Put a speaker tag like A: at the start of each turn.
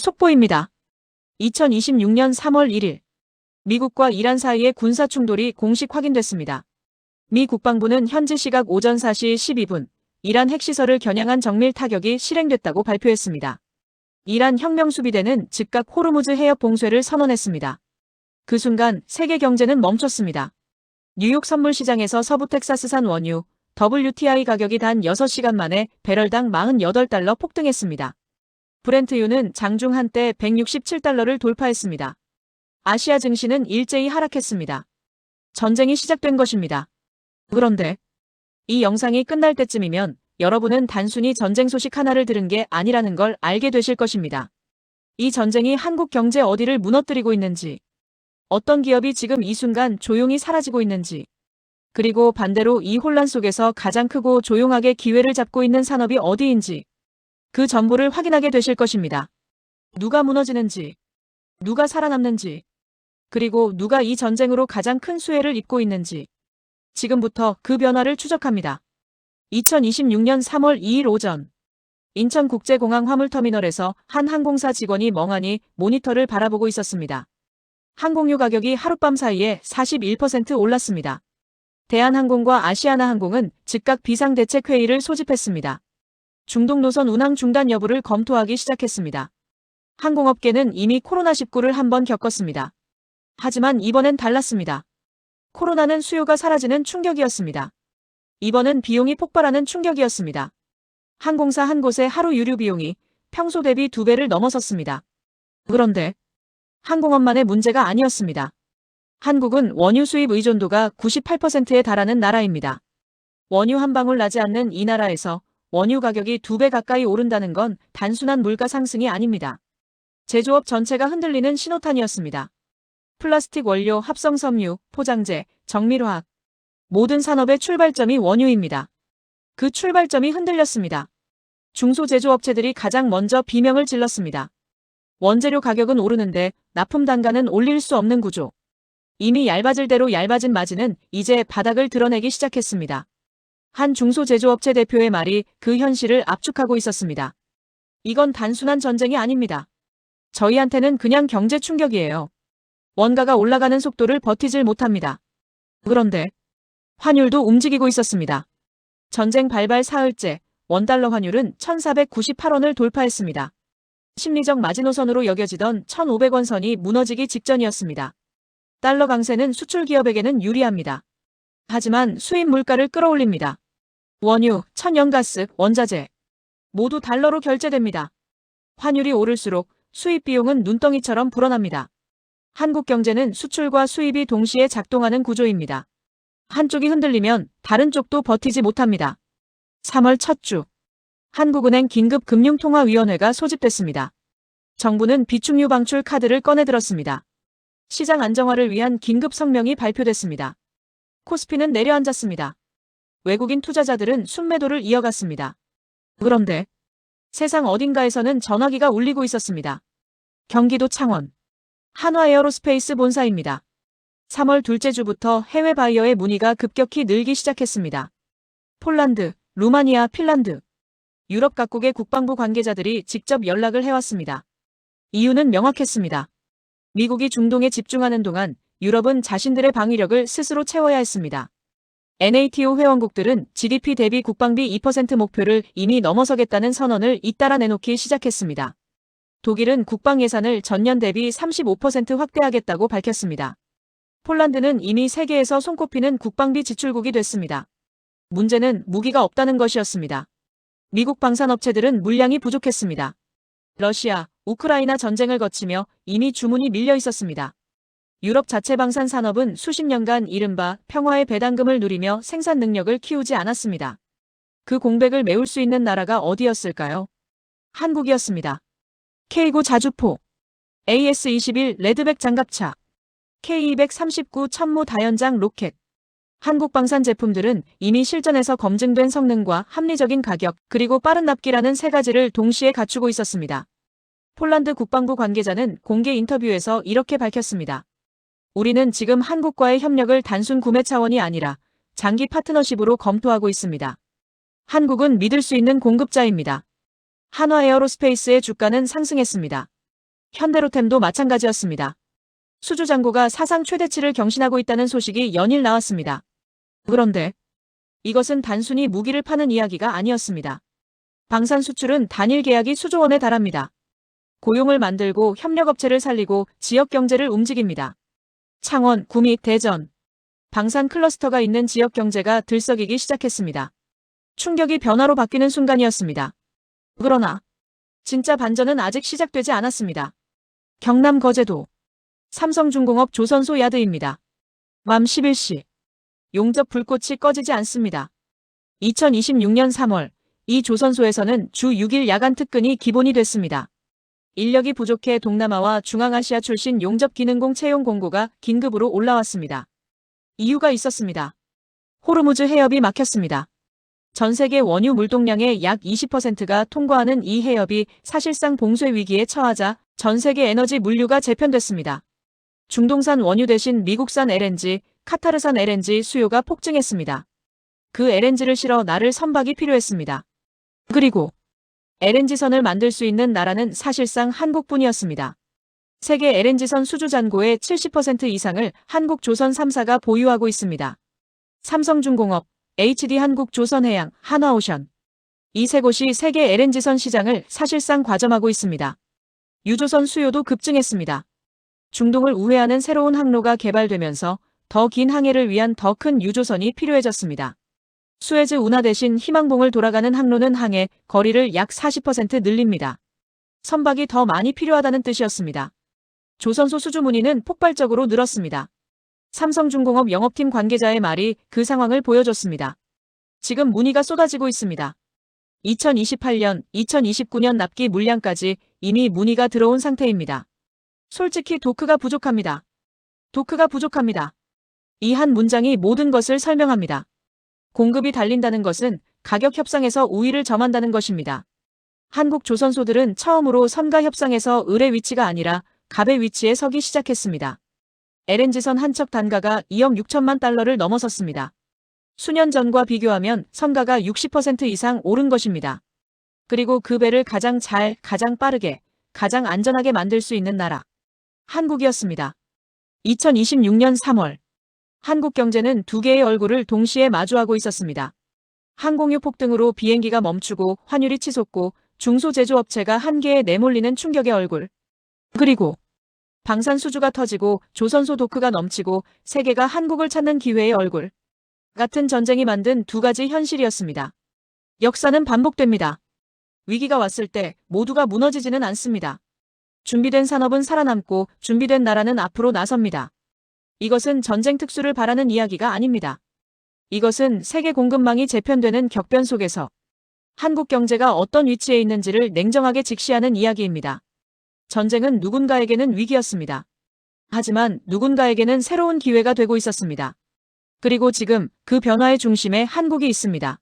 A: 속보입니다. 2026년 3월 1일 미국과 이란 사이의 군사 충돌이 공식 확인됐습니다. 미 국방부는 현지 시각 오전 4시 12분 이란 핵시설을 겨냥한 정밀 타격이 실행됐다고 발표했습니다. 이란 혁명수비대는 즉각 호르무즈 해협 봉쇄를 선언했습니다. 그 순간 세계 경제는 멈췄습니다. 뉴욕 선물시장에서 서부 텍사스산 원유 WTI 가격이 단 6시간 만에 배럴당 48달러 폭등했습니다. 브렌트유는 장중 한때 167달러를 돌파했습니다. 아시아 증시는 일제히 하락했습니다. 전쟁이 시작된 것입니다. 그런데 이 영상이 끝날 때쯤이면 여러분은 단순히 전쟁 소식 하나를 들은 게 아니라는 걸 알게 되실 것입니다. 이 전쟁이 한국 경제 어디를 무너뜨리고 있는지, 어떤 기업이 지금 이 순간 조용히 사라지고 있는지, 그리고 반대로 이 혼란 속에서 가장 크고 조용하게 기회를 잡고 있는 산업이 어디인지, 그 전부를 확인하게 되실 것입니다. 누가 무너지는지, 누가 살아남는지, 그리고 누가 이 전쟁으로 가장 큰 수혜를 입고 있는지, 지금부터 그 변화를 추적합니다. 2026년 3월 2일 오전 인천국제공항 화물터미널에서 한 항공사 직원이 멍하니 모니터를 바라보고 있었습니다. 항공유 가격이 하룻밤 사이에 41% 올랐습니다. 대한항공과 아시아나항공은 즉각 비상대책회의를 소집했습니다. 중동 노선 운항 중단 여부를 검토하기 시작했습니다. 항공업계는 이미 코로나19를 한 번 겪었습니다. 하지만 이번엔 달랐습니다. 코로나는 수요가 사라지는 충격이었습니다. 이번은 비용이 폭발하는 충격이었습니다. 항공사 한 곳의 하루 유류 비용이 평소 대비 2배를 넘어섰습니다. 그런데 항공업만의 문제가 아니었습니다. 한국은 원유 수입 의존도가 98%에 달하는 나라입니다. 원유 한 방울 나지 않는 이 나라에서 원유 가격이 2배 가까이 오른다는 건 단순한 물가 상승이 아닙니다. 제조업 전체가 흔들리는 신호탄이었습니다. 플라스틱 원료, 합성 섬유, 포장재, 정밀화학 모든 산업의 출발점이 원유입니다. 그 출발점이 흔들렸습니다. 중소제조업체들이 가장 먼저 비명을 질렀습니다. 원재료 가격은 오르는데 납품 단가는 올릴 수 없는 구조. 이미 얇아질 대로 얇아진 마진은 이제 바닥을 드러내기 시작했습니다. 한 중소제조업체 대표의 말이 그 현실을 압축하고 있었습니다. 이건 단순한 전쟁이 아닙니다. 저희한테는 그냥 경제 충격이에요. 원가가 올라가는 속도를 버티질 못합니다. 그런데 환율도 움직이고 있었습니다. 전쟁 발발 사흘째 원달러 환율은 1,498원을 돌파했습니다. 심리적 마지노선으로 여겨지던 1,500원 선이 무너지기 직전이었습니다. 달러 강세는 수출 기업에게는 유리합니다. 하지만 수입 물가를 끌어올립니다. 원유, 천연가스, 원자재 모두 달러로 결제됩니다. 환율이 오를수록 수입 비용은 눈덩이처럼 불어납니다. 한국 경제는 수출과 수입이 동시에 작동하는 구조입니다. 한쪽이 흔들리면 다른 쪽도 버티지 못합니다. 3월 첫 주 한국은행 긴급금융통화위원회가 소집됐습니다. 정부는 비축유 방출 카드를 꺼내들었습니다. 시장 안정화를 위한 긴급 성명이 발표됐습니다. 코스피는 내려앉았습니다. 외국인 투자자들은 순매도를 이어갔습니다. 그런데 세상 어딘가에서는 전화기가 울리고 있었습니다. 경기도 창원 한화에어로스페이스 본사입니다. 3월 둘째 주부터 해외 바이어의 문의가 급격히 늘기 시작했습니다. 폴란드, 루마니아, 핀란드, 유럽 각국의 국방부 관계자들이 직접 연락을 해왔습니다. 이유는 명확했습니다. 미국이 중동에 집중하는 동안 유럽은 자신들의 방위력을 스스로 채워야 했습니다. NATO 회원국들은 GDP 대비 국방비 2% 목표를 이미 넘어서겠다는 선언을 잇따라 내놓기 시작했습니다. 독일은 국방 예산을 전년 대비 35% 확대하겠다고 밝혔습니다. 폴란드는 이미 세계에서 손꼽히는 국방비 지출국이 됐습니다. 문제는 무기가 없다는 것이었습니다. 미국 방산업체들은 물량이 부족했습니다. 러시아, 우크라이나 전쟁을 거치며 이미 주문이 밀려 있었습니다. 유럽 자체 방산 산업은 수십 년간 이른바 평화의 배당금을 누리며 생산 능력을 키우지 않았습니다. 그 공백을 메울 수 있는 나라가 어디였을까요? 한국이었습니다. K9 자주포, AS-21 레드백 장갑차, K239 천무 다연장 로켓. 한국 방산 제품들은 이미 실전에서 검증된 성능과 합리적인 가격, 그리고 빠른 납기라는 세 가지를 동시에 갖추고 있었습니다. 폴란드 국방부 관계자는 공개 인터뷰에서 이렇게 밝혔습니다. 우리는 지금 한국과의 협력을 단순 구매 차원이 아니라 장기 파트너십으로 검토하고 있습니다. 한국은 믿을 수 있는 공급자입니다. 한화에어로스페이스의 주가는 상승했습니다. 현대로템도 마찬가지였습니다. 수주잔고가 사상 최대치를 경신하고 있다는 소식이 연일 나왔습니다. 그런데 이것은 단순히 무기를 파는 이야기가 아니었습니다. 방산 수출은 단일 계약이 수조 원에 달합니다. 고용을 만들고 협력업체를 살리고 지역 경제를 움직입니다. 창원, 구미, 대전, 방산 클러스터가 있는 지역 경제가 들썩이기 시작했습니다. 충격이 변화로 바뀌는 순간이었습니다. 그러나 진짜 반전은 아직 시작되지 않았습니다. 경남 거제도 삼성중공업 조선소 야드입니다. 밤 11시 용접 불꽃이 꺼지지 않습니다. 2026년 3월 이 조선소에서는 주 6일 야간 특근이 기본이 됐습니다. 인력이 부족해 동남아와 중앙아시아 출신 용접 기능공 채용 공고가 긴급으로 올라왔습니다. 이유가 있었습니다. 호르무즈 해협이 막혔습니다. 전 세계 원유 물동량의 약 20%가 통과하는 이 해협이 사실상 봉쇄 위기에 처하자 전 세계 에너지 물류가 재편됐습니다. 중동산 원유 대신 미국산 LNG, 카타르산 LNG 수요가 폭증했습니다. 그 LNG를 실어 나를 선박이 필요했습니다. 그리고 LNG선을 만들 수 있는 나라는 사실상 한국뿐이었습니다. 세계 LNG선 수주 잔고의 70% 이상을 한국조선 3사가 보유하고 있습니다. 삼성중공업, HD한국조선해양, 한화오션. 이 세 곳이 세계 LNG선 시장을 사실상 과점하고 있습니다. 유조선 수요도 급증했습니다. 중동을 우회하는 새로운 항로가 개발되면서 더 긴 항해를 위한 더 큰 유조선이 필요해졌습니다. 수에즈 운하 대신 희망봉을 돌아가는 항로는 항해 거리를 약 40% 늘립니다. 선박이 더 많이 필요하다는 뜻이었습니다. 조선소 수주 문의는 폭발적으로 늘었습니다. 삼성중공업 영업팀 관계자의 말이 그 상황을 보여줬습니다. 지금 문의가 쏟아지고 있습니다. 2028년, 2029년 납기 물량까지 이미 문의가 들어온 상태입니다. 솔직히 도크가 부족합니다. 도크가 부족합니다. 이 한 문장이 모든 것을 설명합니다. 공급이 달린다는 것은 가격 협상에서 우위를 점한다는 것입니다. 한국 조선소들은 처음으로 선가 협상에서 을의 위치가 아니라 갑의 위치에 서기 시작했습니다. LNG선 한 척 단가가 2억 6천만 달러를 넘어섰습니다. 수년 전과 비교하면 선가가 60% 이상 오른 것입니다. 그리고 그 배를 가장 잘, 가장 빠르게, 가장 안전하게 만들 수 있는 나라. 한국이었습니다. 2026년 3월. 한국 경제는 두 개의 얼굴을 동시에 마주하고 있었습니다. 항공유 폭등으로 비행기가 멈추고 환율이 치솟고 중소제조업체가 한계에 내몰리는 충격의 얼굴. 그리고 방산 수주가 터지고 조선소 도크가 넘치고 세계가 한국을 찾는 기회의 얼굴. 같은 전쟁이 만든 두 가지 현실이었습니다. 역사는 반복됩니다. 위기가 왔을 때 모두가 무너지지는 않습니다. 준비된 산업은 살아남고 준비된 나라는 앞으로 나섭니다. 이것은 전쟁 특수를 바라는 이야기가 아닙니다. 이것은 세계 공급망이 재편되는 격변 속에서 한국 경제가 어떤 위치에 있는지를 냉정하게 직시하는 이야기입니다. 전쟁은 누군가에게는 위기였습니다. 하지만 누군가에게는 새로운 기회가 되고 있었습니다. 그리고 지금 그 변화의 중심에 한국이 있습니다.